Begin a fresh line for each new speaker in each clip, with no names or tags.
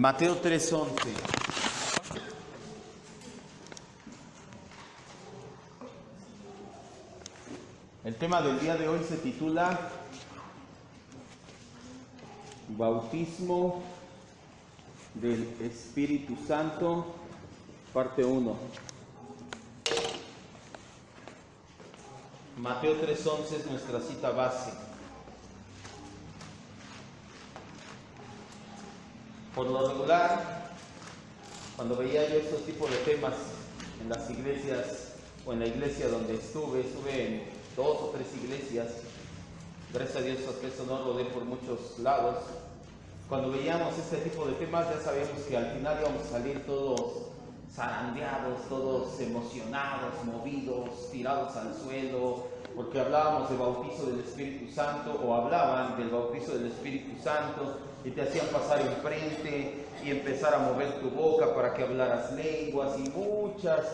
Mateo 3:11. El tema del día de hoy se titula Bautismo del Espíritu Santo, parte 1. Mateo 3:11 es nuestra cita base. Por lo regular, cuando veía yo estos tipos de temas en las iglesias o en la iglesia donde estuve en 2 o 3 iglesias, gracias a Dios hasta eso no rodé por muchos lados. Cuando veíamos este tipo de temas ya sabíamos que al final íbamos a salir todos zarandeados, todos emocionados, movidos, tirados al suelo, porque hablábamos del bautizo del Espíritu Santo o hablaban del bautizo del Espíritu Santo y te hacían pasar enfrente y empezar a mover tu boca para que hablaras lenguas y muchas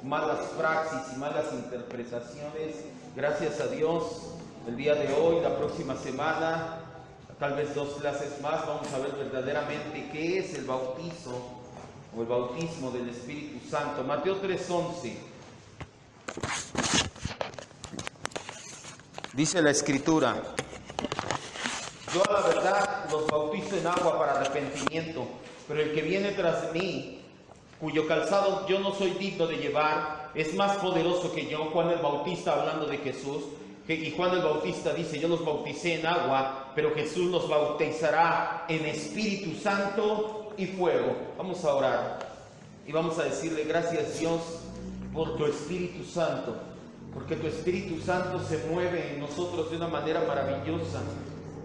malas praxis y malas interpretaciones. Gracias a Dios, el día de hoy, la próxima semana, tal vez 2 clases más, vamos a ver verdaderamente qué es el bautizo o el bautismo del Espíritu Santo. Mateo 3:11. Dice la Escritura: yo a la verdad los bautizo en agua para arrepentimiento, pero el que viene tras mí, cuyo calzado yo no soy digno de llevar, es más poderoso que yo. Juan el Bautista hablando de Jesús, y Juan el Bautista dice: yo los bauticé en agua, pero Jesús los bautizará en Espíritu Santo y fuego. Vamos a orar y vamos a decirle: gracias Dios por tu Espíritu Santo, porque tu Espíritu Santo se mueve en nosotros de una manera maravillosa.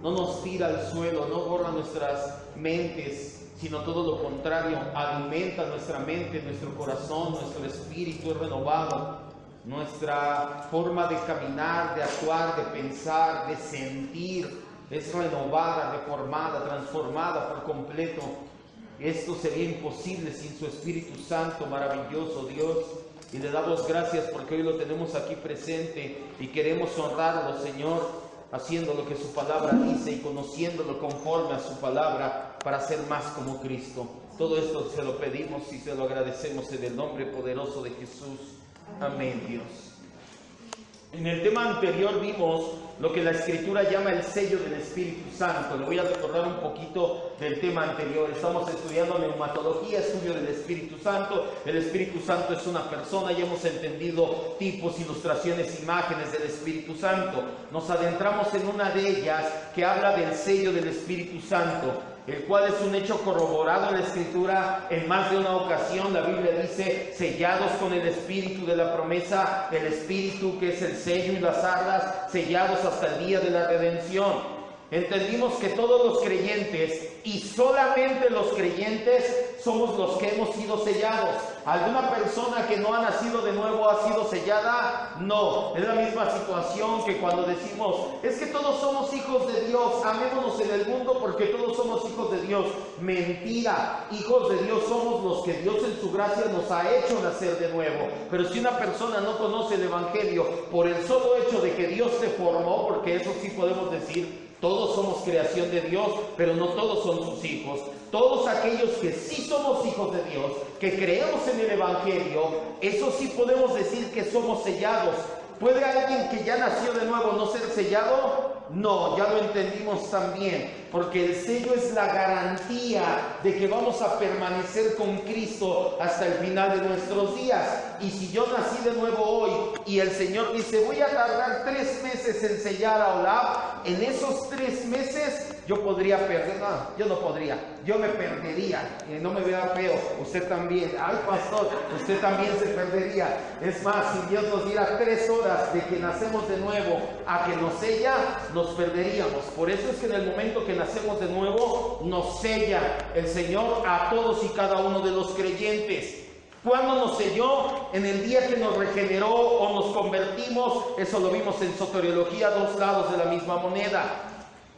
No nos tira al suelo, no borra nuestras mentes, sino todo lo contrario, alimenta nuestra mente, nuestro corazón, nuestro espíritu es renovado. Nuestra forma de caminar, de actuar, de pensar, de sentir es renovada, reformada, transformada por completo. Esto sería imposible sin su Espíritu Santo maravilloso, Dios. Y le damos gracias porque hoy lo tenemos aquí presente y queremos honrarlo, Señor, haciendo lo que su palabra dice y conociéndolo conforme a su palabra para ser más como Cristo. Todo esto se lo pedimos y se lo agradecemos en el nombre poderoso de Jesús. Amén, Dios. En el tema anterior vimos lo que la Escritura llama el sello del Espíritu Santo. Le voy a recordar un poquito del tema anterior. Estamos estudiando neumatología, estudio del Espíritu Santo. El Espíritu Santo es una persona y hemos entendido tipos, ilustraciones, imágenes del Espíritu Santo. Nos adentramos en una de ellas que habla del sello del Espíritu Santo, el cual es un hecho corroborado en la Escritura en más de una ocasión. La Biblia dice: sellados con el Espíritu de la promesa, el Espíritu que es el sello y las arras, sellados hasta el día de la redención. Entendimos que todos los creyentes, y solamente los creyentes, somos los que hemos sido sellados. ¿Alguna persona que no ha nacido de nuevo ha sido sellada? No. Es la misma situación que cuando decimos: es que todos somos hijos de Dios, amémonos en el mundo porque todos somos hijos de Dios. Mentira. Hijos de Dios somos los que Dios en su gracia nos ha hecho nacer de nuevo. Pero si una persona no conoce el Evangelio por el solo hecho de que Dios te formó, porque eso sí podemos decir, todos somos creación de Dios, pero no todos son sus hijos. Todos aquellos que sí somos hijos de Dios, que creemos en el Evangelio, eso sí podemos decir que somos sellados. ¿Puede alguien que ya nació de nuevo no ser sellado? No, ya lo entendimos también, porque el sello es la garantía de que vamos a permanecer con Cristo hasta el final de nuestros días. Y si yo nací de nuevo hoy y el Señor dice: voy a tardar 3 meses en sellar a Olaf, en esos 3 meses yo podría perder. No, yo no podría, yo me perdería. No me vea feo, usted también. Ay, pastor, usted también se perdería. Es más, si Dios nos diera 3 horas de que nacemos de nuevo a que nos sella, nos perderíamos. Por eso es que en el momento que nacemos de nuevo, nos sella el Señor a todos y cada uno de los creyentes. ¿Cuándo nos selló? En el día que nos regeneró o nos convertimos. Eso lo vimos en soteriología, 2 lados de la misma moneda.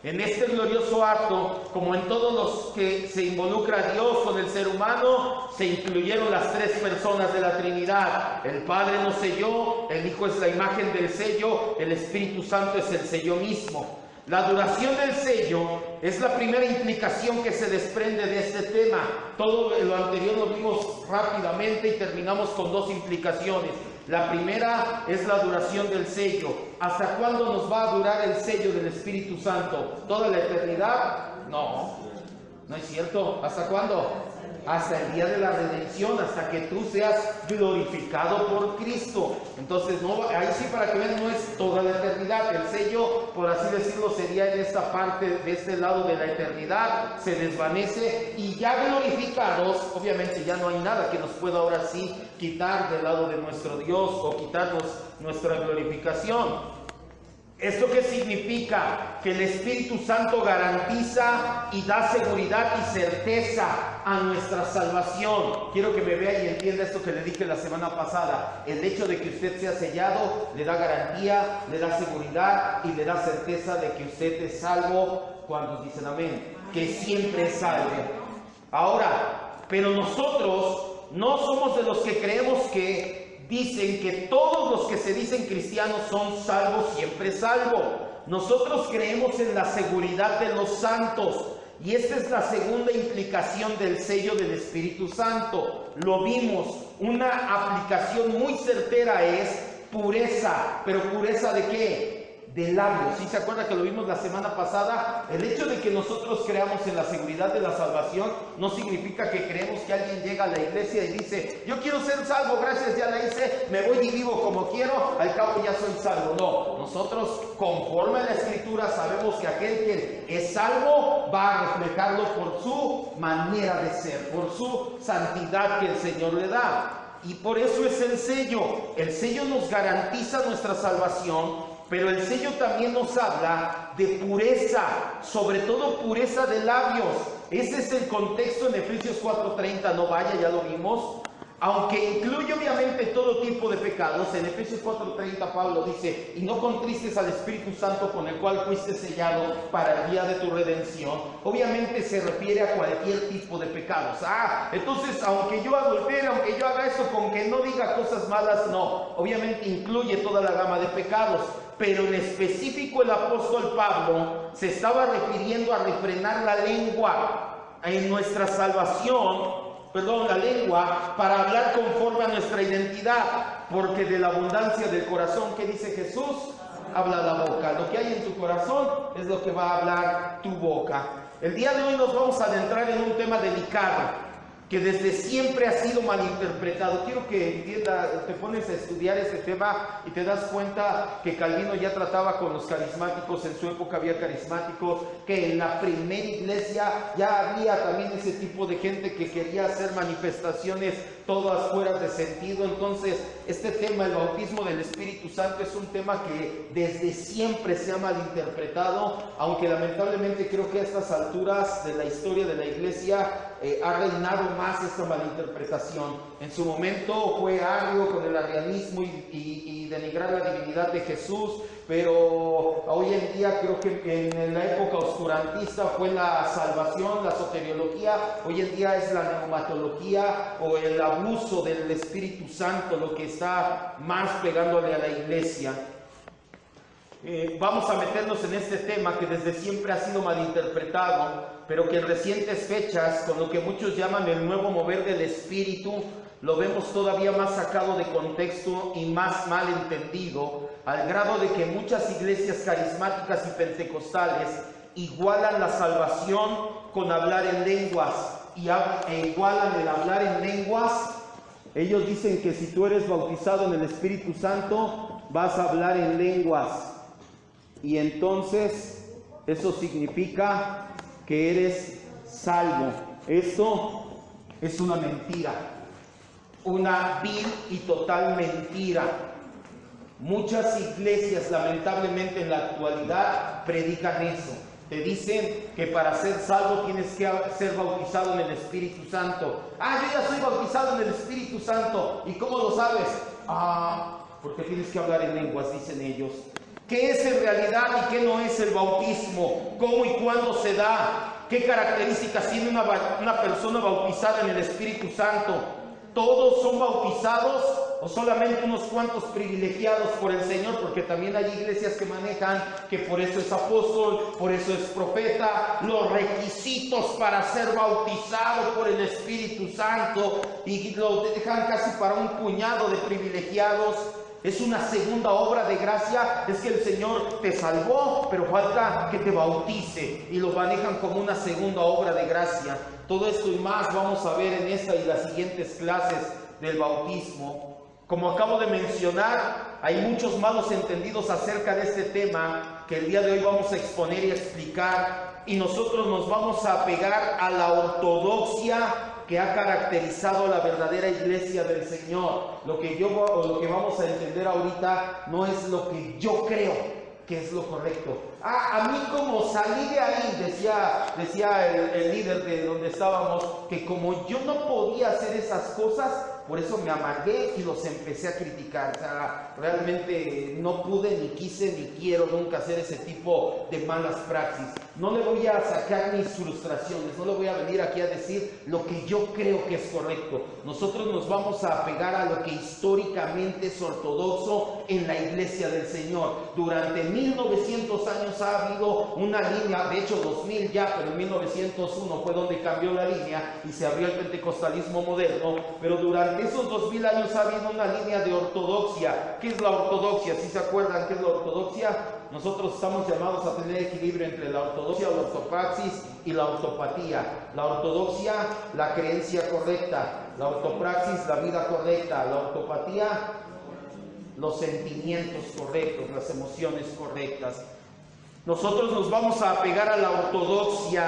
En este glorioso acto, como en todos los que se involucra Dios con el ser humano, se incluyeron las 3 personas de la Trinidad. El Padre nos selló, el Hijo es la imagen del sello, el Espíritu Santo es el sello mismo. La duración del sello es la primera implicación que se desprende de este tema. Todo lo anterior lo vimos rápidamente y terminamos con dos implicaciones. La primera es la duración del sello. ¿Hasta cuándo nos va a durar el sello del Espíritu Santo? ¿Toda la eternidad? No, no es cierto. ¿Hasta cuándo? Hasta el día de la redención, hasta que tú seas glorificado por Cristo. Entonces, no, ahí sí, para que vean, no es toda la eternidad. El sello, por así decirlo, sería en esta parte, de este lado de la eternidad, se desvanece y ya glorificados, obviamente ya no hay nada que nos pueda ahora sí quitar del lado de nuestro Dios o quitarnos nuestra glorificación. ¿Esto qué significa? Que el Espíritu Santo garantiza y da seguridad y certeza a nuestra salvación. Quiero que me vea y entienda esto que le dije la semana pasada. El hecho de que usted sea sellado le da garantía, le da seguridad y le da certeza de que usted es salvo. ¿Cuántos dicen amén? Que siempre es salvo. Ahora, pero nosotros no somos de los que creemos que dicen que todos los que se dicen cristianos son salvos, siempre salvo. Nosotros creemos en la seguridad de los santos. Y esta es la segunda implicación del sello del Espíritu Santo. Lo vimos, una aplicación muy certera es pureza. ¿Pero pureza de qué? De labios. ¿Sí se acuerda que lo vimos la semana pasada? El hecho de que nosotros creamos en la seguridad de la salvación no significa que creemos que alguien llega a la iglesia y dice: yo quiero ser salvo, gracias, ya la hice, me voy y vivo como quiero, al cabo ya soy salvo. No, nosotros conforme a la Escritura sabemos que aquel que es salvo va a reflejarlo por su manera de ser, por su santidad que el Señor le da. Y por eso es el sello. El sello nos garantiza nuestra salvación, pero el sello también nos habla de pureza, sobre todo pureza de labios. Ese es el contexto en Efesios 4:30, no vaya, ya lo vimos. Aunque incluye obviamente todo tipo de pecados, en Efesios 4:30 Pablo dice: y no contristes al Espíritu Santo con el cual fuiste sellado para el día de tu redención. Obviamente se refiere a cualquier tipo de pecados. Entonces aunque yo adultere, aunque yo haga eso, con que no diga cosas malas, no. Obviamente incluye toda la gama de pecados. Pero en específico el apóstol Pablo se estaba refiriendo a refrenar la lengua en nuestra salvación. La lengua, para hablar conforme a nuestra identidad, porque de la abundancia del corazón, ¿qué dice Jesús? Habla la boca. Lo que hay en tu corazón es lo que va a hablar tu boca. El día de hoy nos vamos a adentrar en un tema delicado, que desde siempre ha sido malinterpretado. Quiero que entienda, te pones a estudiar este tema y te das cuenta que Calvino ya trataba con los carismáticos, en su época había carismáticos, que en la primera iglesia ya había también ese tipo de gente que quería hacer manifestaciones todas fuera de sentido. Entonces, este tema, el bautismo del Espíritu Santo, es un tema que desde siempre se ha malinterpretado, aunque lamentablemente creo que a estas alturas de la historia de la iglesia ha reinado más esta malinterpretación. En su momento fue Arrio con el arrianismo y denigrar la divinidad de Jesús, pero hoy en día creo que en la época oscurantista fue la salvación, la soteriología. Hoy en día es la neumatología o el abuso del Espíritu Santo lo que está más pegándole a la iglesia. Vamos a meternos en este tema que desde siempre ha sido malinterpretado, pero que en recientes fechas, con lo que muchos llaman el nuevo mover del Espíritu, lo vemos todavía más sacado de contexto y más mal entendido, al grado de que muchas iglesias carismáticas y pentecostales igualan la salvación con hablar en lenguas, e igualan el hablar en lenguas. Ellos dicen que si tú eres bautizado en el Espíritu Santo, vas a hablar en lenguas. Y entonces eso significa que eres salvo. Esto es una mentira, una vil y total mentira. Muchas iglesias, lamentablemente en la actualidad, predican eso. Te dicen que para ser salvo tienes que ser bautizado en el Espíritu Santo. Yo ya soy bautizado en el Espíritu Santo. ¿Y cómo lo sabes? Porque tienes que hablar en lenguas, dicen ellos. ¿Qué es en realidad y qué no es el bautismo? ¿Cómo y cuándo se da? ¿Qué características tiene una persona bautizada en el Espíritu Santo? ¿todos son bautizados o solamente unos cuantos privilegiados por el Señor? Porque también hay iglesias que manejan que por eso es apóstol, por eso es profeta, los requisitos para ser bautizado por el Espíritu Santo, y lo dejan casi para un puñado de privilegiados. Es una segunda obra de gracia. Es que el Señor te salvó, pero falta que te bautice, y lo manejan como una segunda obra de gracia. Todo esto y más vamos a ver en esta y las siguientes clases del bautismo. Como acabo de mencionar, hay muchos malos entendidos acerca de este tema que el día de hoy vamos a exponer y explicar, y nosotros nos vamos a apegar a la ortodoxia que ha caracterizado la verdadera iglesia del Señor. Lo que vamos a entender ahorita no es lo que yo creo que es lo correcto. A mí como salí de ahí, decía el líder de donde estábamos, que como yo no podía hacer esas cosas, por eso me amargué y los empecé a criticar. O sea, realmente no pude, ni quise, ni quiero nunca hacer ese tipo de malas praxis. No le voy a sacar mis frustraciones, no le voy a venir aquí a decir lo que yo creo que es correcto. Nosotros nos vamos a apegar a lo que históricamente es ortodoxo en la iglesia del Señor. Durante 1900 años ha habido una línea, de hecho 2000 ya, pero en 1901 fue donde cambió la línea y se abrió el pentecostalismo moderno. Pero durante esos 2000 años ha habido una línea de ortodoxia. ¿Qué es la ortodoxia? ¿Sí se acuerdan qué es la ortodoxia? Nosotros estamos llamados a tener equilibrio entre la ortodoxia o la ortopraxis y la ortopatía. La ortodoxia, la creencia correcta; la ortopraxis, la vida correcta; la ortopatía, los sentimientos correctos, las emociones correctas. Nosotros nos vamos a apegar a la ortodoxia,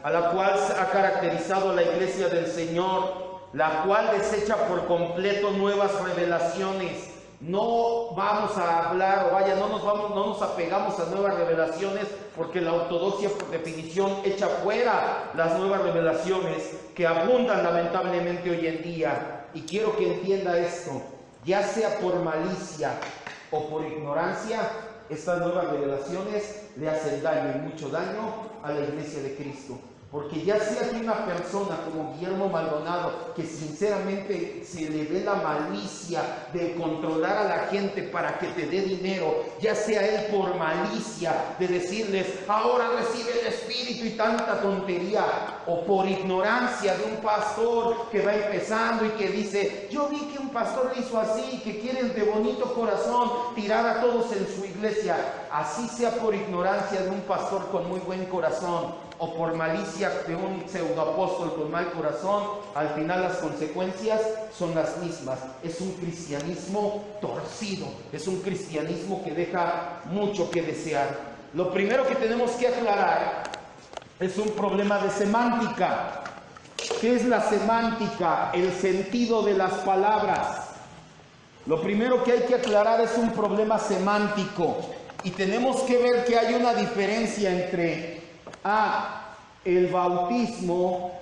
a la cual ha caracterizado la iglesia del Señor, la cual desecha por completo nuevas revelaciones. No vamos a hablar, no nos apegamos a nuevas revelaciones, porque la ortodoxia por definición echa fuera las nuevas revelaciones que abundan lamentablemente hoy en día. Y quiero que entienda esto: ya sea por malicia o por ignorancia, estas nuevas revelaciones le hacen daño, y mucho daño, a la iglesia de Cristo. Porque ya sea que una persona como Guillermo Maldonado, que sinceramente se le ve la malicia de controlar a la gente para que te dé dinero, ya sea él por malicia de decirles ahora recibe el Espíritu y tanta tontería, o por ignorancia de un pastor que va empezando y que dice yo vi que un pastor le hizo así, que quieren de bonito corazón tirar a todos en su iglesia. Así sea por ignorancia de un pastor con muy buen corazón, o por malicia de un pseudoapóstol con mal corazón, al final las consecuencias son las mismas. Es un cristianismo torcido, es un cristianismo que deja mucho que desear. Lo primero que tenemos que aclarar es un problema de semántica. ¿Qué es la semántica? El sentido de las palabras. Lo primero que hay que aclarar es un problema semántico, y tenemos que ver que hay una diferencia entre el bautismo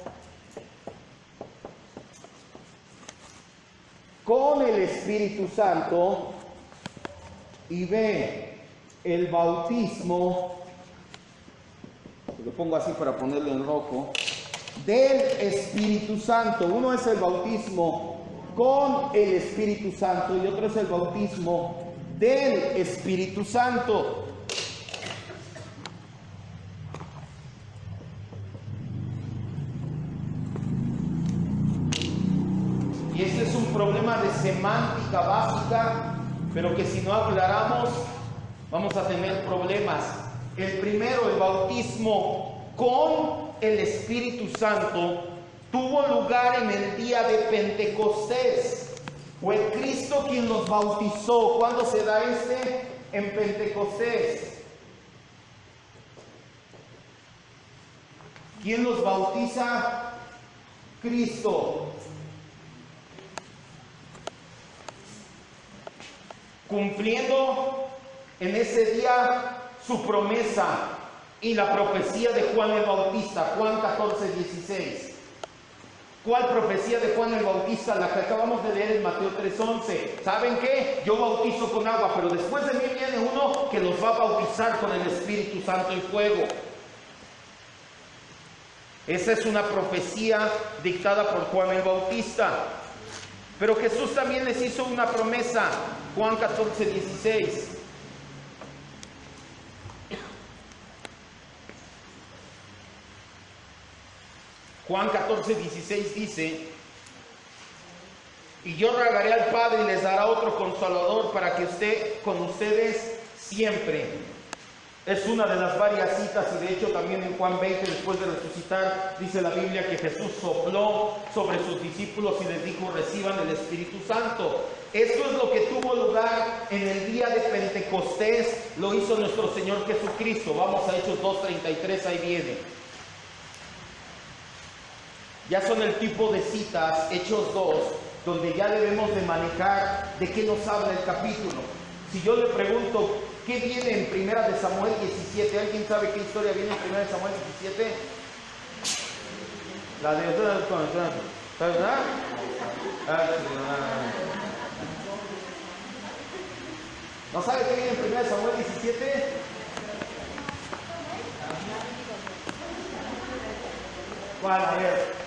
con el Espíritu Santo y B, el bautismo, lo pongo así para ponerlo en rojo, del Espíritu Santo. Uno es el bautismo con el Espíritu Santo y otro es el bautismo del Espíritu Santo. Y este es un problema de semántica básica, pero que si no aclaramos vamos a tener problemas. El primero, el bautismo con el Espíritu Santo, tuvo lugar en el día de Pentecostés. Fue Cristo quien los bautizó. ¿Cuándo se da este? En Pentecostés. ¿Quién los bautiza? Cristo. Cumpliendo en ese día su promesa y la profecía de Juan el Bautista, Juan 14:16. ¿Cuál profecía de Juan el Bautista? La que acabamos de leer en Mateo 3:11. ¿Saben qué? Yo bautizo con agua, pero después de mí viene uno que los va a bautizar con el Espíritu Santo y fuego. Esa es una profecía dictada por Juan el Bautista. Pero Jesús también les hizo una promesa. Juan 14:16. Juan 14:16 dice: y yo rogaré al Padre y les dará otro Consolador para que esté con ustedes siempre. Es una de las varias citas, y de hecho también en Juan 20, después de resucitar, dice la Biblia que Jesús sopló sobre sus discípulos y les dijo: reciban el Espíritu Santo. Esto es lo que tuvo lugar en el día de Pentecostés, lo hizo nuestro Señor Jesucristo. Vamos a Hechos 2:33, ahí viene. Ya son el tipo de citas, Hechos 2, donde ya debemos de manejar de qué nos habla el capítulo. Si yo le pregunto, ¿qué viene en Primera de Samuel 17? ¿Alguien sabe qué historia viene en Primera de Samuel 17? La de... ¿verdad? ¿No sabe qué viene en Primera de Samuel 17? ¿Cuál? A ver.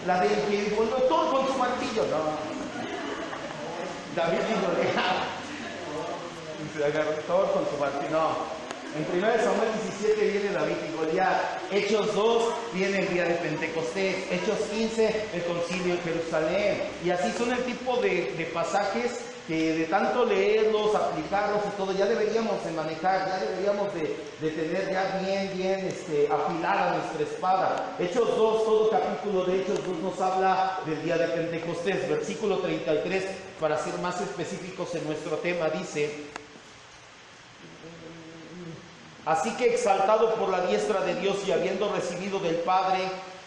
La de que volvió todo con su martillo. No. David dijo, se agarró todo con su martillo. No. En 1 Samuel 17 viene David y Goliat. Hechos 2 viene el día de Pentecostés. Hechos 15 el concilio en Jerusalén. Y así son el tipo de pasajes que de tanto leerlos, aplicarlos y todo, ya deberíamos de manejar, ya deberíamos de tener ya bien afilada nuestra espada. Hechos 2, todo capítulo de Hechos 2 nos habla del día de Pentecostés. Versículo 33, para ser más específicos en nuestro tema, dice: así que exaltado por la diestra de Dios y habiendo recibido del Padre,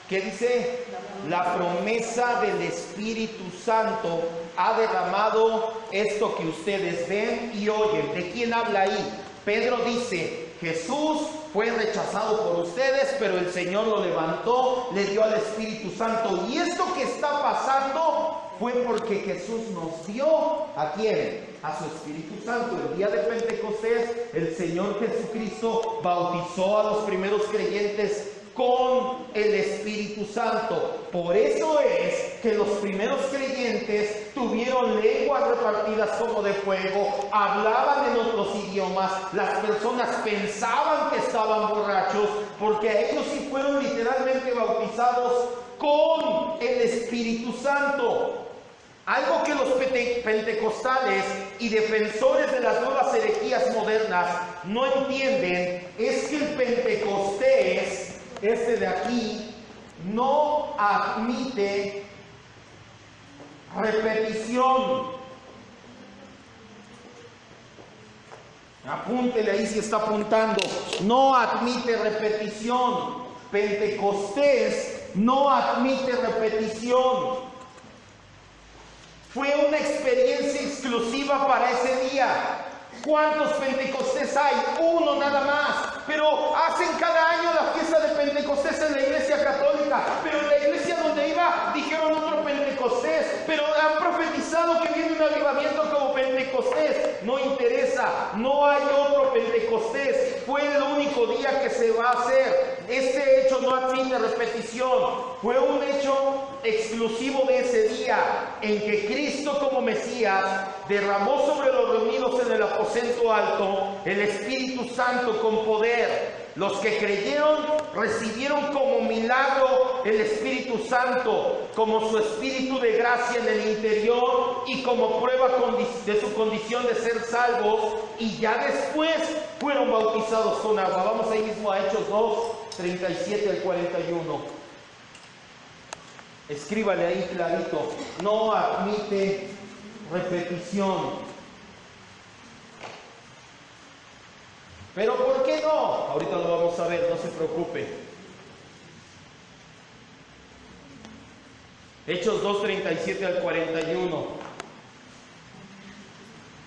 ¿qué dice? La promesa del Espíritu Santo ha derramado esto que ustedes ven y oyen. ¿De quién habla ahí? Pedro dice: Jesús fue rechazado por ustedes, pero el Señor lo levantó, le dio al Espíritu Santo. Y esto que está pasando fue porque Jesús nos dio, ¿a quién? A su Espíritu Santo. El día de Pentecostés, el Señor Jesucristo bautizó a los primeros creyentes con el Espíritu Santo. Por eso es que los primeros creyentes tuvieron lenguas repartidas como de fuego, hablaban en otros idiomas, las personas pensaban que estaban borrachos, porque ellos sí fueron literalmente bautizados con el Espíritu Santo. Algo que los pentecostales y defensores de las nuevas herejías modernas no entienden es que el Pentecostés, este de aquí, no admite repetición. Apúntele ahí si está apuntando. No admite repetición. Pentecostés no admite repetición. Fue una experiencia exclusiva para ese día. ¿Cuántos Pentecostés hay? Uno nada más. Pero hacen cada año la fiesta de Pentecostés en la iglesia católica. Pero en la iglesia donde iba dijeron otro Pentecostés. Pero han profetizado que viene un avivamiento como Pentecostés. No interesa, no hay otro Pentecostés. Fue el único día que se va a hacer. Este hecho no admite repetición. Fue un hecho exclusivo de ese día en que Cristo como Mesías derramó sobre los reunidos en el aposento alto el Espíritu Santo con poder. Los que creyeron recibieron como milagro el Espíritu Santo, como su espíritu de gracia en el interior y como prueba de su condición de ser salvos, y ya después fueron bautizados con agua. Vamos ahí mismo a Hechos 2, 37 al 41. Escríbale ahí clarito: no admite repetición. Pero ¿por qué no? Ahorita lo vamos a ver, no se preocupe. Hechos 2, 37 al 41.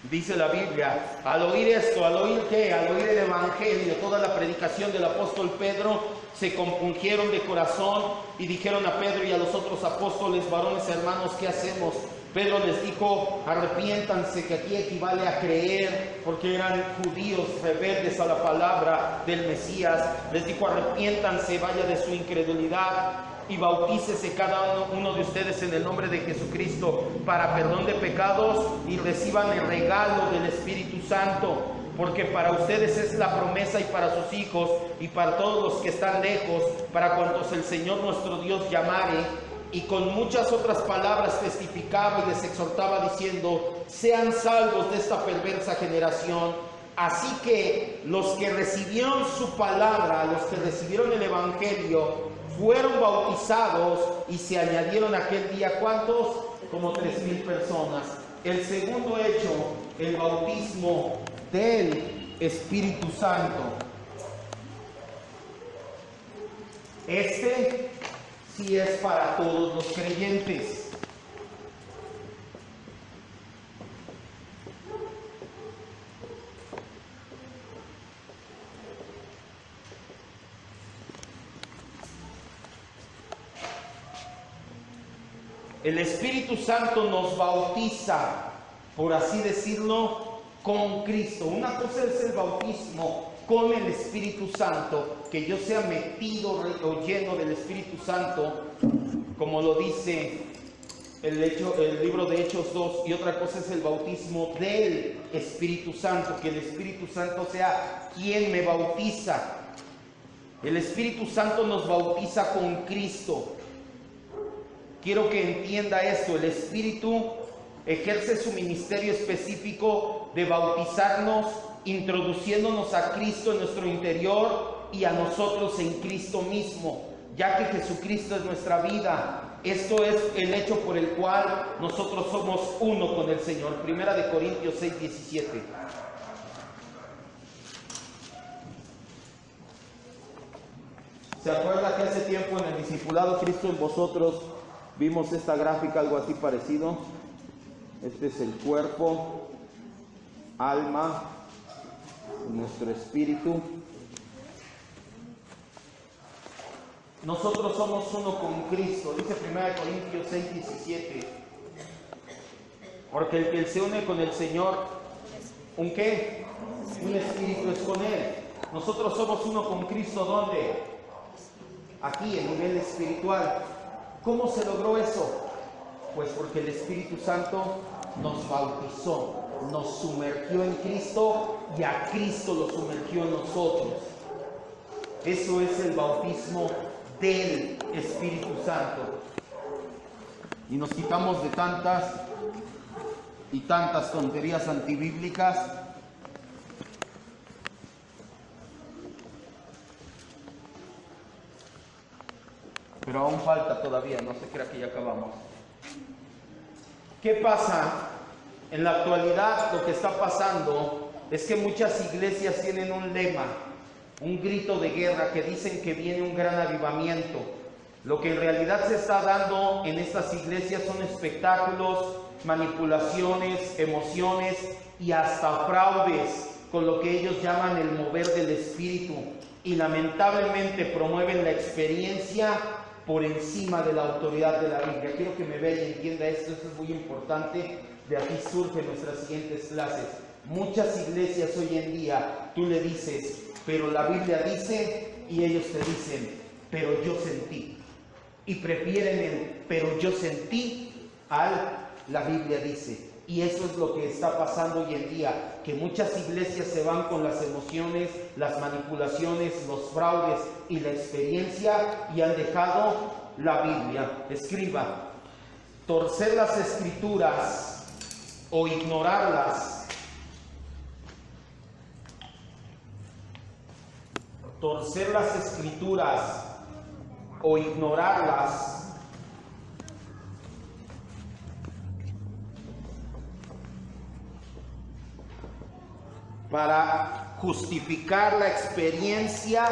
Dice la Biblia: al oír esto, ¿al oír qué? Al oír el Evangelio, toda la predicación del apóstol Pedro, se compungieron de corazón y dijeron a Pedro y a los otros apóstoles: varones hermanos, ¿qué hacemos? Pedro les dijo: arrepiéntanse, que aquí equivale a creer, porque eran judíos rebeldes a la palabra del Mesías. Les dijo: arrepiéntanse, vaya de su incredulidad. y bautícese cada uno de ustedes en el nombre de Jesucristo para perdón de pecados y reciban el regalo del Espíritu Santo, porque para ustedes es la promesa y para sus hijos y para todos los que están lejos, para cuantos el Señor nuestro Dios llamare. Y con muchas otras palabras testificaba y les exhortaba diciendo: sean salvos de esta perversa generación. Así que los que recibieron su palabra, los que recibieron el Evangelio, fueron bautizados y se añadieron aquel día, ¿cuántos? Como 3,000 personas. El segundo hecho, el bautismo del Espíritu Santo. Este sí es para todos los creyentes. El Espíritu Santo nos bautiza, por así decirlo, con Cristo. Una cosa es el bautismo con el Espíritu Santo, que yo sea metido o lleno del Espíritu Santo, como lo dice el libro de Hechos 2, y otra cosa es el bautismo del Espíritu Santo, que el Espíritu Santo sea quien me bautiza. El Espíritu Santo nos bautiza con Cristo. Quiero que entienda esto: el Espíritu ejerce su ministerio específico de bautizarnos, introduciéndonos a Cristo en nuestro interior y a nosotros en Cristo mismo, ya que Jesucristo es nuestra vida. Esto es el hecho por el cual nosotros somos uno con el Señor. Primera de Corintios 6:17. ¿Se acuerda que hace tiempo en el discipulado Cristo en vosotros vimos esta gráfica, algo así parecido? Este es el cuerpo, alma, nuestro espíritu. Nosotros somos uno con Cristo, dice 1 Corintios 6:17. Porque el que se une con el Señor, ¿un qué? Un espíritu es con Él. Nosotros somos uno con Cristo, ¿dónde? Aquí, en nivel espiritual. ¿Cómo se logró eso? Pues porque el Espíritu Santo nos bautizó, nos sumergió en Cristo y a Cristo lo sumergió en nosotros. Eso es el bautismo del Espíritu Santo. Y nos quitamos de tantas y tantas tonterías antibíblicas. Pero aún falta todavía, no se crea que ya acabamos. ¿Qué pasa? En la actualidad lo que está pasando es que muchas iglesias tienen un lema, un grito de guerra, que dicen que viene un gran avivamiento. Lo que en realidad se está dando en estas iglesias son espectáculos, manipulaciones, emociones y hasta fraudes, con lo que ellos llaman el mover del espíritu. Y lamentablemente promueven la experiencia por encima de la autoridad de la Biblia. Quiero que me vea y entienda esto es muy importante. De aquí surgen nuestras siguientes clases. Muchas iglesias hoy en día, tú le dices, pero la Biblia dice, y ellos te dicen, pero yo sentí. Y prefieren el, pero yo sentí, la Biblia dice. Y eso es lo que está pasando hoy en día, que muchas iglesias se van con las emociones, las manipulaciones, los fraudes y la experiencia, y han dejado la Biblia. Escriba: torcer las escrituras o ignorarlas. Torcer las escrituras o ignorarlas para justificar la experiencia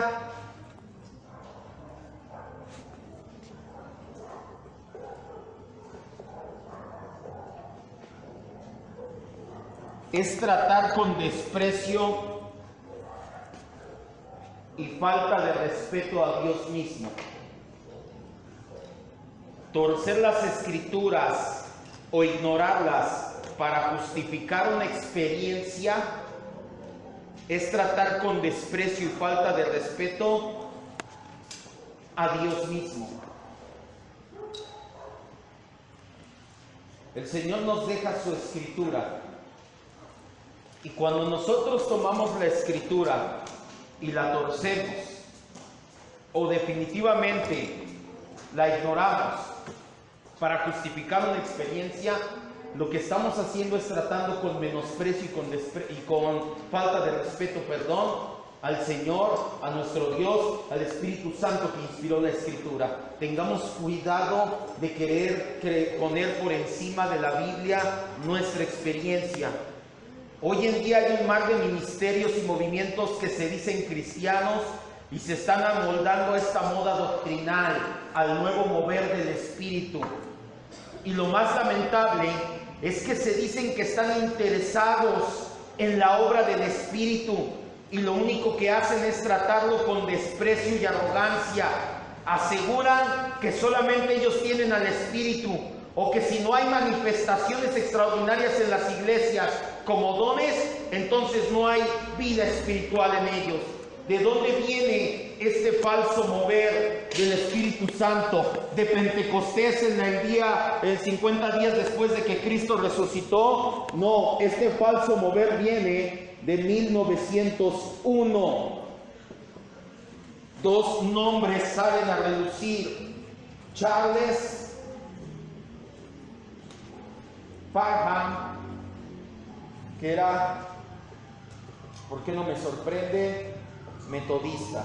es tratar con desprecio y falta de respeto a Dios mismo. Torcer las escrituras o ignorarlas para justificar una experiencia es tratar con desprecio y falta de respeto a Dios mismo. El Señor nos deja su escritura. Y cuando nosotros tomamos la escritura y la torcemos, o definitivamente la ignoramos para justificar una experiencia, lo que estamos haciendo es tratando con menosprecio y con falta de respeto, al Señor, a nuestro Dios, al Espíritu Santo que inspiró la Escritura. Tengamos cuidado de querer poner por encima de la Biblia nuestra experiencia. Hoy en día hay un mar de ministerios y movimientos que se dicen cristianos y se están amoldando a esta moda doctrinal, al nuevo mover del Espíritu. Y lo más lamentable es que se dicen que están interesados en la obra del Espíritu y lo único que hacen es tratarlo con desprecio y arrogancia. Aseguran que solamente ellos tienen al Espíritu, o que si no hay manifestaciones extraordinarias en las iglesias como dones, entonces no hay vida espiritual en ellos. ¿De dónde viene este falso mover del Espíritu Santo? De Pentecostés en el día 50 días después de que Cristo resucitó. No, este falso mover viene de 1901. Dos nombres salen a relucir: Charles Parham, que era, ¿por qué no me sorprende?, metodista.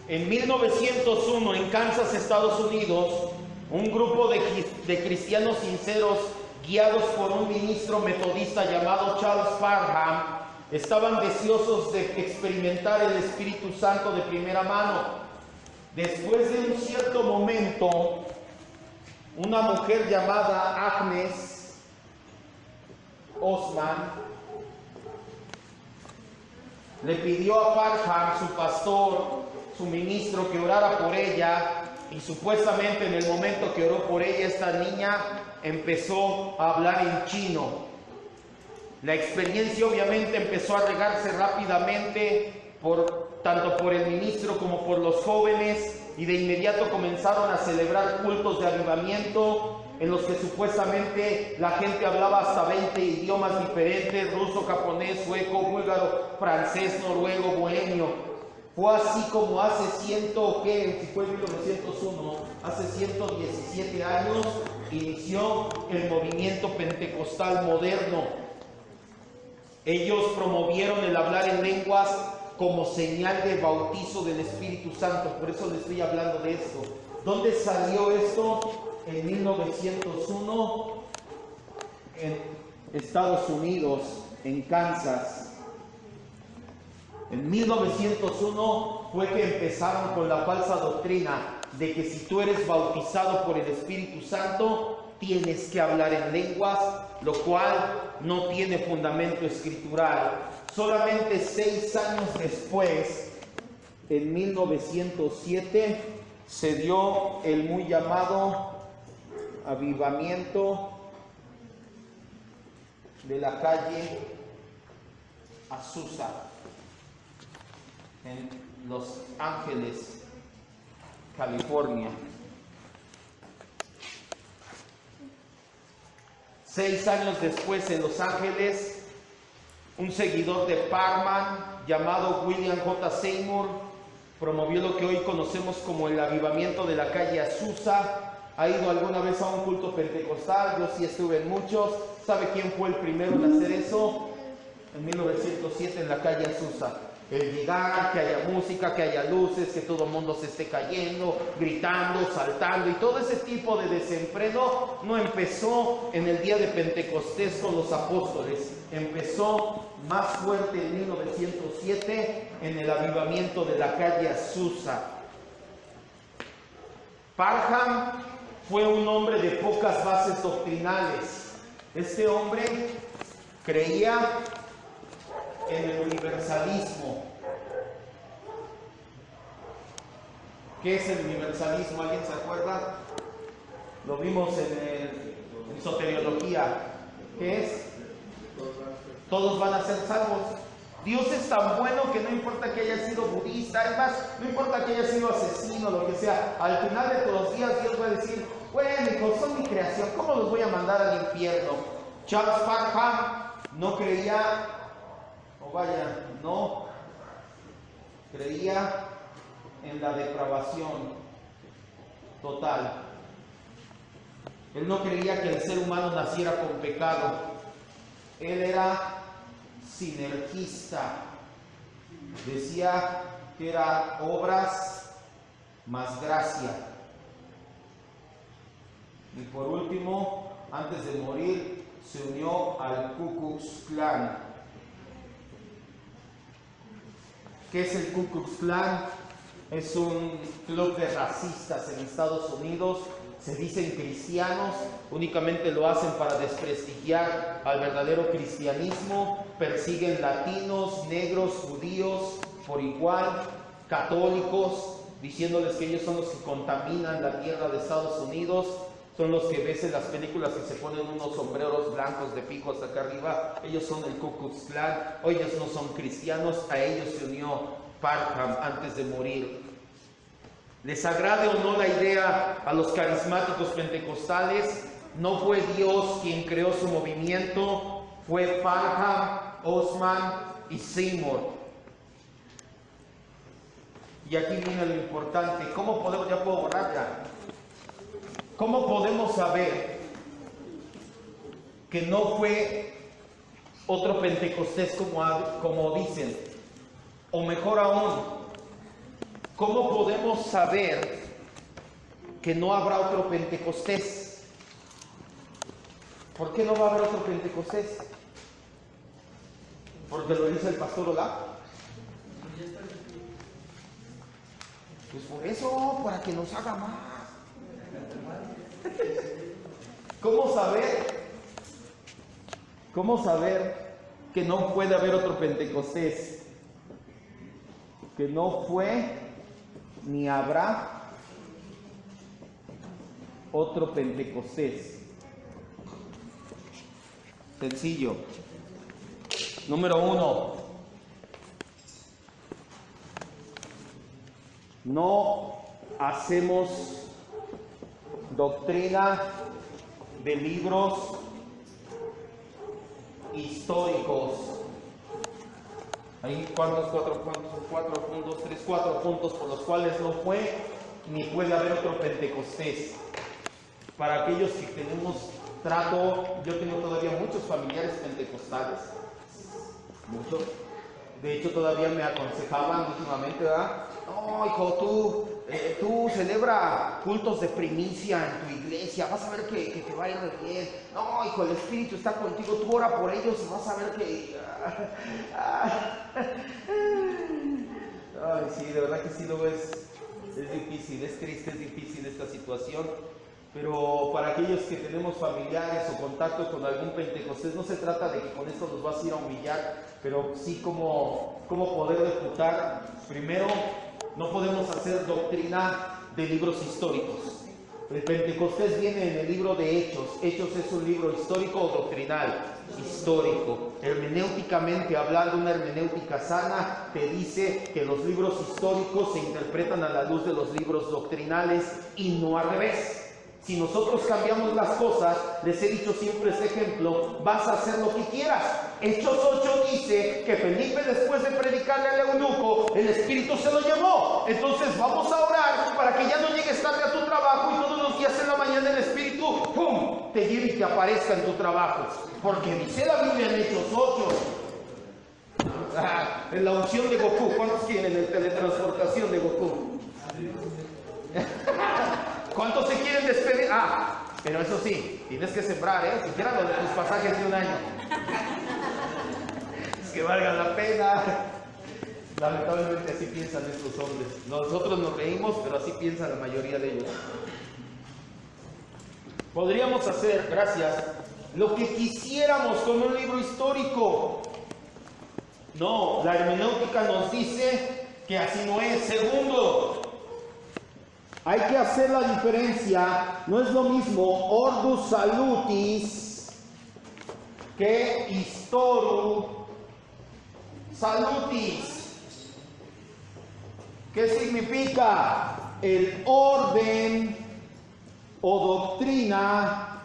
En 1901, en Kansas, Estados Unidos, un grupo de cristianos sinceros, guiados por un ministro metodista llamado Charles Parham, estaban deseosos de experimentar el Espíritu Santo de primera mano. Después de un cierto momento, una mujer llamada Agnes Osman le pidió a Parham, su pastor, su ministro, que orara por ella, y supuestamente en el momento que oró por ella, esta niña empezó a hablar en chino. La experiencia obviamente empezó a regarse rápidamente tanto por el ministro como por los jóvenes, y de inmediato comenzaron a celebrar cultos de avivamiento en los que supuestamente la gente hablaba hasta 20 idiomas diferentes: ruso, japonés, sueco, búlgaro, francés, noruego, bohemio. Fue así como hace si fue en 1901, hace 117 años, inició el movimiento pentecostal moderno. Ellos promovieron el hablar en lenguas como señal de bautizo del Espíritu Santo. Por eso les estoy hablando de esto. ¿Dónde salió esto? En 1901, en Estados Unidos, en Kansas. En 1901 fue que empezaron con la falsa doctrina de que si tú eres bautizado por el Espíritu Santo, tienes que hablar en lenguas, lo cual no tiene fundamento escritural. Solamente 6 años después, en 1907, se dio el muy llamado avivamiento de la calle Azusa, en Los Ángeles, California. 6 años después, en Los Ángeles, un seguidor de Parham llamado William J. Seymour promovió lo que hoy conocemos como el avivamiento de la calle Azusa. ¿Ha ido alguna vez a un culto pentecostal? Yo sí estuve en muchos. ¿Sabe quién fue el primero en hacer eso? En 1907, en la calle Azusa. El llegar, que haya música, que haya luces, que todo el mundo se esté cayendo, gritando, saltando, y todo ese tipo de desenfreno no empezó en el día de Pentecostés con los apóstoles. Empezó más fuerte en 1907 en el avivamiento de la calle Azusa. Parham fue un hombre de pocas bases doctrinales. Este hombre creía en el universalismo. ¿Qué es el universalismo? ¿Alguien se acuerda? Lo vimos en soteriología. ¿Qué es? Todos van a ser salvos. Dios es tan bueno que no importa que haya sido budista, es más, no importa que haya sido asesino, lo que sea, al final de todos los días Dios va a decir, bueno, hijos, son mi creación, ¿cómo los voy a mandar al infierno? Charles Parham no creía, no creía en la depravación total. Él no creía que el ser humano naciera con pecado. Él era sinergista. Decía que era obras más gracia. Y por último, antes de morir, se unió al Ku Klux Klan. ¿Qué es el Ku Klux Klan? Es un club de racistas en Estados Unidos. Se dicen cristianos, únicamente lo hacen para desprestigiar al verdadero cristianismo. Persiguen latinos, negros, judíos por igual, católicos, diciéndoles que ellos son los que contaminan la tierra de Estados Unidos. Son los que ves en las películas que se ponen unos sombreros blancos de pico hasta acá arriba. Ellos son el Ku Klux Klan. Ellos no son cristianos. A ellos se unió Parham antes de morir. Les agrade o no la idea a los carismáticos pentecostales, no fue Dios quien creó su movimiento, fue Parham, Osman y Seymour. Y aquí viene lo importante, ¿cómo podemos, ya puedo borrar ya? ¿Cómo podemos saber que no fue otro Pentecostés como dicen? O mejor aún, ¿cómo podemos saber que no habrá otro Pentecostés? ¿Por qué no va a haber otro Pentecostés? ¿Porque lo dice el pastor Olaf? Pues por eso, para que nos haga más. ¿Cómo saber que no puede haber otro Pentecostés? Que no fue ni habrá otro Pentecostés. Sencillo. Número 1. No hacemos doctrina de libros históricos. Hay cuatro puntos por los cuales no fue ni puede haber otro Pentecostés. Para aquellos que tenemos trato, yo tengo todavía muchos familiares pentecostales, muchos. De hecho, todavía me aconsejaban últimamente, ¿verdad? No, hijo, tú celebra cultos de primicia en tu iglesia, vas a ver que te va a ir re bien. No, hijo, el Espíritu está contigo, tú ora por ellos y vas a ver que... Ay, sí, de verdad que sí, luego es difícil, es triste, es difícil esta situación. Pero para aquellos que tenemos familiares o contacto con algún Pentecostés, no se trata de que con esto los vas a ir a humillar, pero sí como poder refutar. Primero, no podemos hacer doctrina de libros históricos. El Pentecostés viene en el libro de Hechos. Hechos es un libro histórico o doctrinal. Histórico. Hermenéuticamente hablando, una hermenéutica sana te dice que los libros históricos se interpretan a la luz de los libros doctrinales y no al revés. Si nosotros cambiamos las cosas, les he dicho siempre este ejemplo, vas a hacer lo que quieras. Hechos 8 dice que Felipe, después de predicarle al eunuco, el Espíritu se lo llevó. Entonces vamos a orar para que ya no llegues tarde a tu trabajo y todos los días en la mañana el Espíritu, ¡pum!, te lleve y te aparezca en tu trabajo. Porque dice la Biblia en Hechos 8. En la unción de Goku, ¿cuántos quieren en teletransportación de Goku? ¿Cuántos se quieren despedir? Pero eso sí, tienes que sembrar, siquiera lo de tus pasajes de un año. Es que valga la pena. Lamentablemente así piensan estos hombres. Nosotros nos reímos, pero así piensa la mayoría de ellos. Podríamos hacer, gracias, lo que quisiéramos con un libro histórico. No, la hermenéutica nos dice que así no es. Segundo, hay que hacer la diferencia. No es lo mismo Ordus Salutis que Historu salutis. ¿Qué significa? El orden o doctrina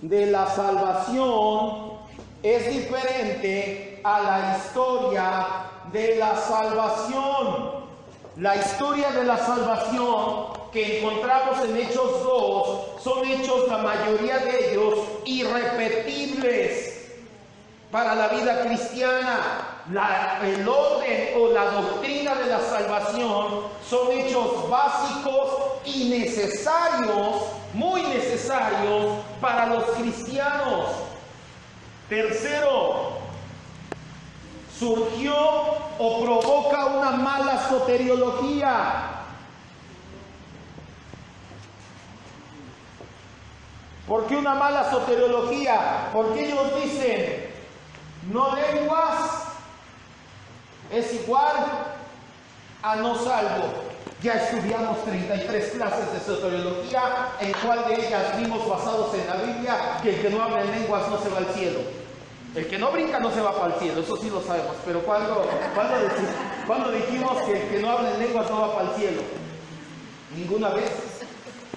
de la salvación es diferente a la historia de la salvación. La historia de la salvación que encontramos en Hechos 2 son hechos, la mayoría de ellos, irrepetibles para la vida cristiana. El orden o la doctrina de la salvación son hechos básicos y necesarios, muy necesarios para los cristianos. Tercero, surgió o provoca una mala soteriología. ¿Por qué una mala soteriología? Porque ellos dicen, no lenguas es igual a no salvo. Ya estudiamos 33 clases de soteriología, en cuál de ellas vimos basados en la Biblia que el que no habla en lenguas no se va al cielo. El que no brinca no se va para el cielo, eso sí lo sabemos. Pero ¿cuándo dijimos que el que no habla en lenguas no va para el cielo? Ninguna vez.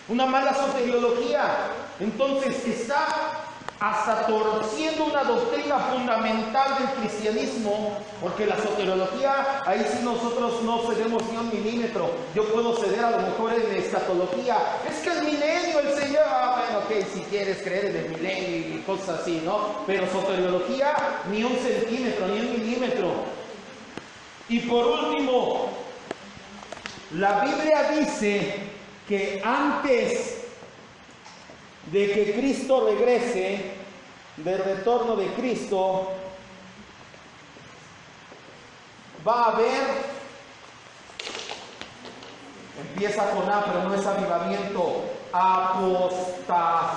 Una mala soteriología. Entonces está hasta torciendo una doctrina fundamental del cristianismo, porque la soteriología, ahí sí nosotros no cedemos ni un milímetro. Yo puedo ceder a lo mejor en escatología. Es que el milenio, el Señor, bueno, ok, si quieres creer en el milenio y cosas así, ¿no? Pero soteriología, ni un centímetro, ni un milímetro. Y por último, la Biblia dice que antes de que Cristo regrese, del retorno de Cristo, va a haber, empieza con A, pero no es avivamiento, apostasía.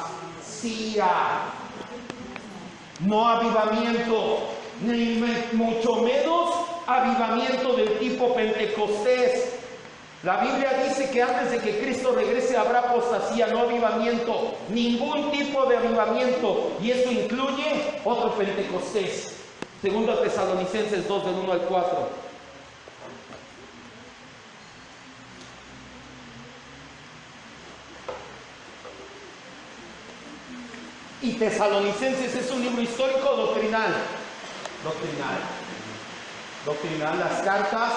No avivamiento, ni mucho menos avivamiento del tipo Pentecostés. La Biblia dice que antes de que Cristo regrese habrá apostasía, no avivamiento, ningún tipo de avivamiento, y eso incluye otro Pentecostés. Segundo Tesalonicenses 2, del 1 al 4. Y Tesalonicenses es un libro histórico o doctrinal. Doctrinal. Las cartas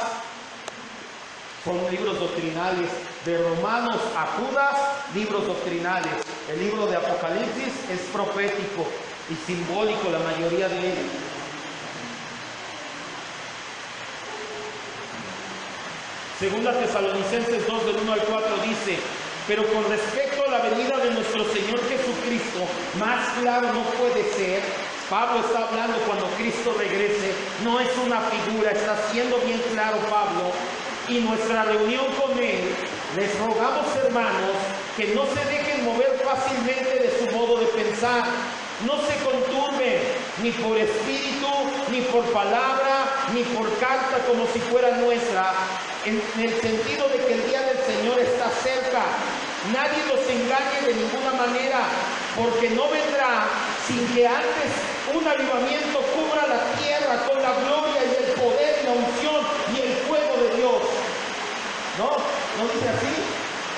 son libros doctrinales. De Romanos a Judas, libros doctrinales. El libro de Apocalipsis es profético y simbólico, la mayoría de ellos. Segunda Tesalonicenses 2, del 1 al 4 dice: pero con respecto a la venida de nuestro Señor Jesucristo, más claro no puede ser. Pablo está hablando cuando Cristo regrese, no es una figura, está siendo bien claro Pablo. Y nuestra reunión con Él, les rogamos, hermanos, que no se dejen mover fácilmente de su modo de pensar. No se conturben, ni por espíritu, ni por palabra, ni por carta como si fuera nuestra, en el sentido de que el día del Señor está cerca. Nadie los engañe de ninguna manera, porque no vendrá sin que antes un avivamiento cubra la tierra con la gloria y el poder y la unción y el fuego de Dios. ¿No? ¿No dice así?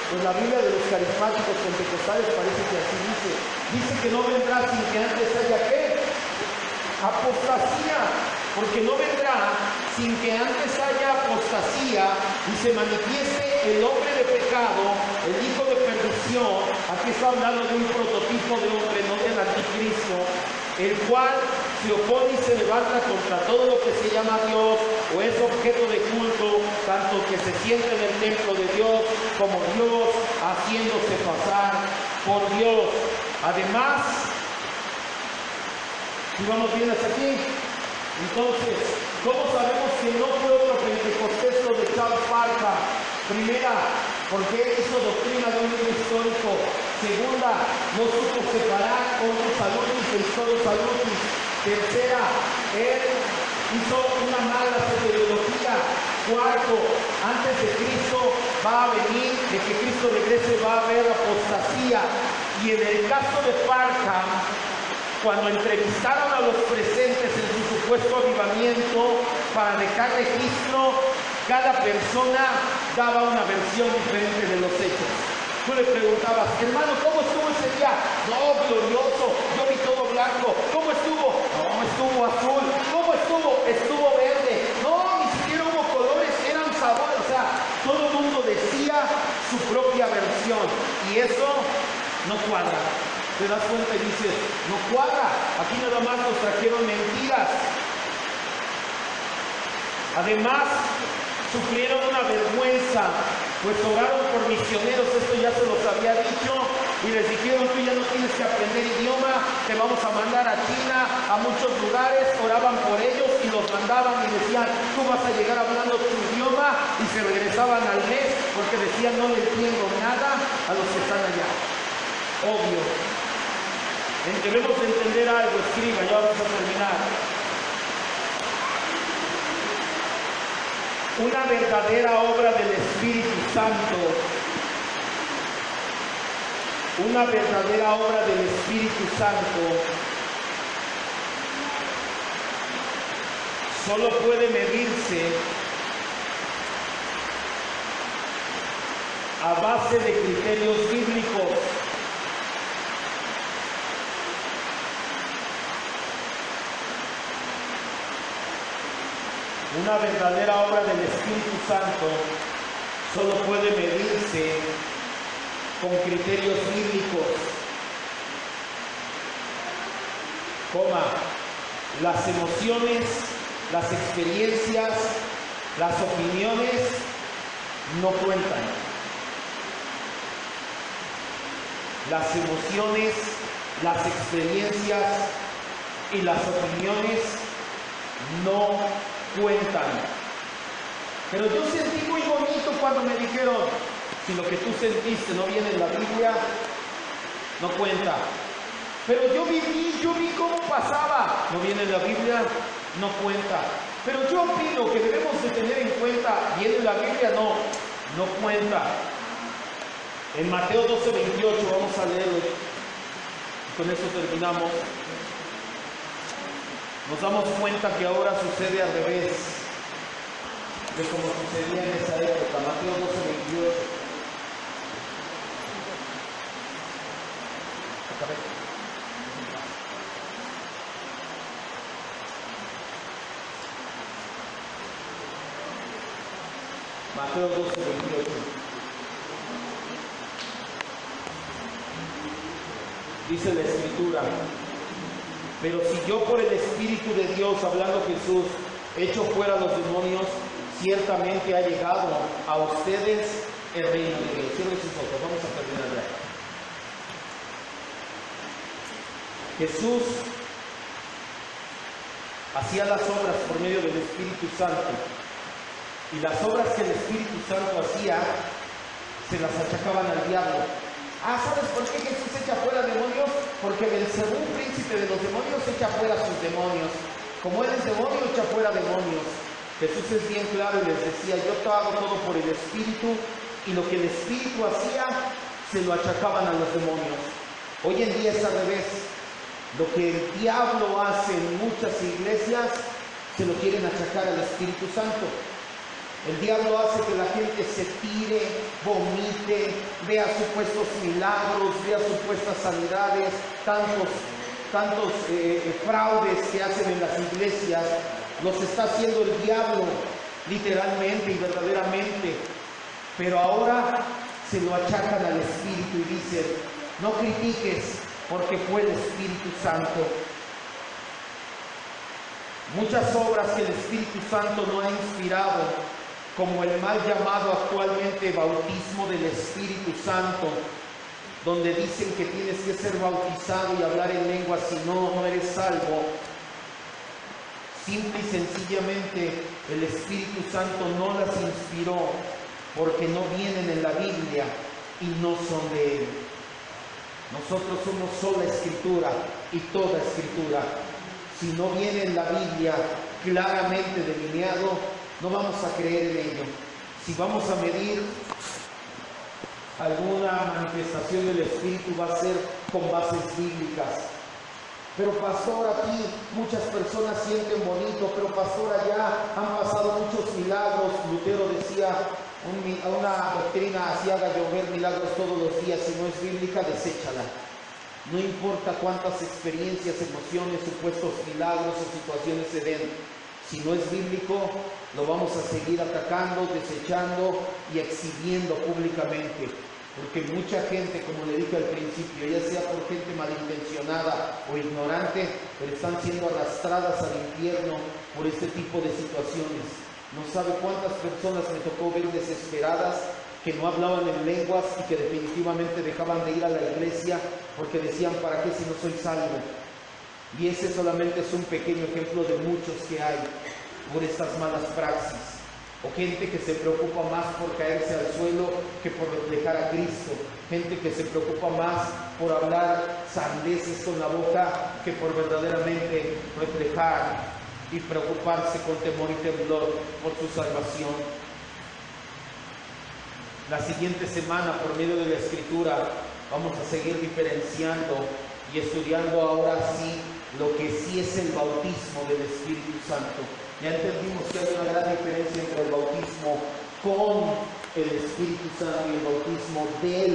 Pues la Biblia de los carismáticos pentecostales parece que así dice. Dice que no vendrá sin que antes haya ¿qué? Apostasía. Porque no vendrá sin que antes haya apostasía y se manifieste el hombre de pecado, el hijo de perdición. Aquí está hablando de un prototipo de hombre, no del anticristo, el cual se opone y se levanta contra todo lo que se llama Dios o es objeto de culto, tanto que se siente en el templo de Dios como Dios, haciéndose pasar por Dios. Además, si vamos bien hasta aquí, entonces, ¿cómo sabemos que no fue otro Pentecostés lo de Charles Parham? Primera, porque él hizo doctrina de un libro histórico. Segunda, no supo separar Ordo Salutis del Sodo Salutis. Tercera, él hizo una mala soteriología. Cuarto, antes de Cristo va a venir, de que Cristo regrese va a haber apostasía. Y en el caso de Parham, cuando entrevistaron a los presentes en su supuesto avivamiento, para dejar registro, cada persona daba una versión diferente de los hechos. Tú le preguntabas, hermano, ¿cómo estuvo ese día? No, glorioso, yo vi todo blanco. ¿Cómo estuvo? No, estuvo azul. ¿Cómo estuvo? Estuvo verde. No, ni siquiera hubo colores, eran sabores. O sea, todo el mundo decía su propia versión. Y eso no cuadra. Te das cuenta y dices, no cuadra. Aquí nada más nos trajeron mentiras. Además, sufrieron una vergüenza, pues oraron por misioneros, esto ya se los había dicho, y les dijeron, tú ya no tienes que aprender idioma, te vamos a mandar a China, a muchos lugares, oraban por ellos y los mandaban y decían, tú vas a llegar hablando tu idioma, y se regresaban al mes, porque decían, no le entiendo nada a los que están allá. Obvio. Debemos entender algo, escriba, ya vamos a terminar. Una verdadera obra del Espíritu Santo, una verdadera obra del Espíritu Santo, solo puede medirse a base de criterios bíblicos. Una verdadera obra del Espíritu Santo solo puede medirse con criterios bíblicos. Las emociones, las experiencias, las opiniones no cuentan. Las emociones, las experiencias y las opiniones no cuentan. Pero yo sentí muy bonito cuando me dijeron, si lo que tú sentiste no viene en la Biblia, no cuenta. Pero yo vi cómo pasaba, no viene en la Biblia, no cuenta. Pero yo opino que debemos de tener en cuenta, viene en la Biblia, no cuenta. En Mateo 12:28, vamos a leerlo, y con eso terminamos. Nos damos cuenta que ahora sucede al revés de como sucedía en esa época. Mateo 12:28. Mateo 12:28. Dice la Escritura: pero si yo por el Espíritu de Dios, hablando Jesús, echo fuera a los demonios, ciertamente ha llegado a ustedes el reino de Dios. Cierren sus ojos, vamos a terminar ya. Jesús hacía las obras por medio del Espíritu Santo, y las obras que el Espíritu Santo hacía se las achacaban al diablo. ¿Sabes por qué Jesús echa fuera demonios? Porque Belcebú, príncipe de los demonios, echa fuera sus demonios. Como él es demonio, echa fuera demonios. Jesús es bien claro y les decía, yo hago todo por el Espíritu, y lo que el Espíritu hacía, se lo achacaban a los demonios. Hoy en día es al revés. Lo que el diablo hace en muchas iglesias, se lo quieren achacar al Espíritu Santo. El diablo hace que la gente se tire, vomite, vea supuestos milagros, vea supuestas sanidades, tantos fraudes que hacen en las iglesias. Los está haciendo el diablo, literalmente y verdaderamente. Pero ahora se lo achacan al Espíritu y dicen, no critiques, porque fue el Espíritu Santo. Muchas obras que el Espíritu Santo no ha inspirado, como el mal llamado actualmente bautismo del Espíritu Santo, donde dicen que tienes que ser bautizado y hablar en lenguas, si no eres salvo. Simple y sencillamente el Espíritu Santo no las inspiró, porque no vienen en la Biblia y no son de Él. Nosotros somos sola Escritura y toda Escritura. Si no viene en la Biblia claramente delineado, no vamos a creer en ello. Si vamos a medir alguna manifestación del Espíritu, va a ser con bases bíblicas. Pero pastor, aquí muchas personas sienten bonito, pero pastor, allá han pasado muchos milagros. Lutero decía, una doctrina así haga llover milagros todos los días, si no es bíblica, deséchala. No importa cuántas experiencias, emociones, supuestos milagros o situaciones se den, si no es bíblico, lo vamos a seguir atacando, desechando y exhibiendo públicamente. Porque mucha gente, como le dije al principio, ya sea por gente malintencionada o ignorante, pero están siendo arrastradas al infierno por este tipo de situaciones. No sabe cuántas personas me tocó ver desesperadas, que no hablaban en lenguas y que definitivamente dejaban de ir a la iglesia porque decían, ¿para qué si no soy salvo? Y ese solamente es un pequeño ejemplo de muchos que hay por estas malas praxis. O gente que se preocupa más por caerse al suelo que por reflejar a Cristo. Gente que se preocupa más por hablar sandeces con la boca que por verdaderamente reflejar y preocuparse con temor y temblor por su salvación. La siguiente semana, por medio de la Escritura, vamos a seguir diferenciando y estudiando ahora sí lo que sí es el bautismo del Espíritu Santo. Ya entendimos que hay una gran diferencia entre el bautismo con el Espíritu Santo y el bautismo del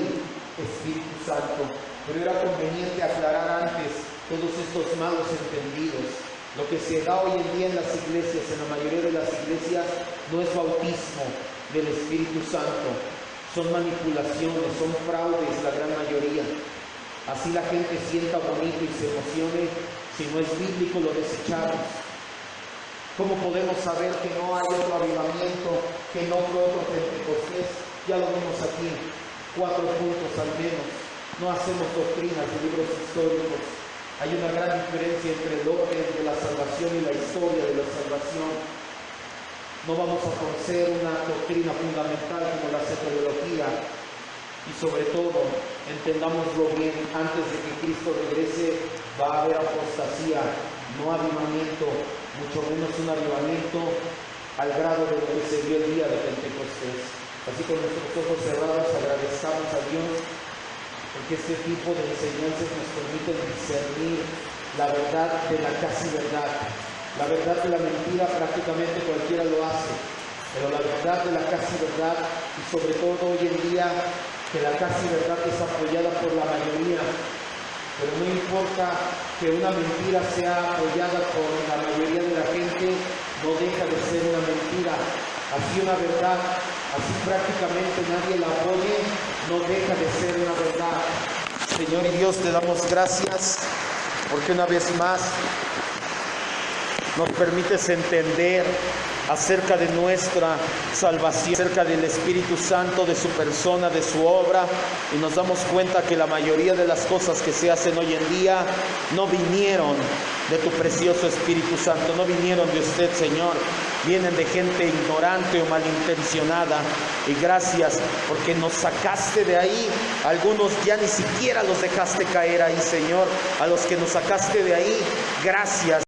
Espíritu Santo. Pero era conveniente aclarar antes todos estos malos entendidos. Lo que se da hoy en día en las iglesias, en la mayoría de las iglesias, no es bautismo del Espíritu Santo. Son manipulaciones, son fraudes la gran mayoría. Así la gente sienta bonito y se emocione. Si no es bíblico, lo desechamos. ¿Cómo podemos saber que no hay otro avivamiento, que no fue otro Pentecostés? Ya lo vimos aquí, 4 puntos al menos. No hacemos doctrinas de libros históricos. Hay una gran diferencia entre el orden de la salvación y la historia de la salvación. No vamos a conocer una doctrina fundamental como la soteriología. Y sobre todo, entendámoslo bien, antes de que Cristo regrese va a haber apostasía, no avivamiento, mucho menos un avivamiento al grado de lo que se vio el día de Pentecostés. Así con nuestros ojos cerrados agradezcamos a Dios porque este tipo de enseñanzas nos permiten discernir la verdad de la casi verdad. La verdad de la mentira prácticamente cualquiera lo hace, pero la verdad de la casi verdad, y sobre todo hoy en día que la casi verdad es apoyada por la mayoría, pero no importa que una mentira sea apoyada por la mayoría de la gente, no deja de ser una mentira. Así una verdad, así prácticamente nadie la apoye, no deja de ser una verdad. Señor y Dios, te damos gracias porque una vez más nos permites entender acerca de nuestra salvación, acerca del Espíritu Santo, de su persona, de su obra, y nos damos cuenta que la mayoría de las cosas que se hacen hoy en día no vinieron de tu precioso Espíritu Santo, no vinieron de usted, Señor, vienen de gente ignorante o malintencionada. Y gracias porque nos sacaste de ahí. Algunos ya ni siquiera los dejaste caer ahí, Señor. A los que nos sacaste de ahí, gracias.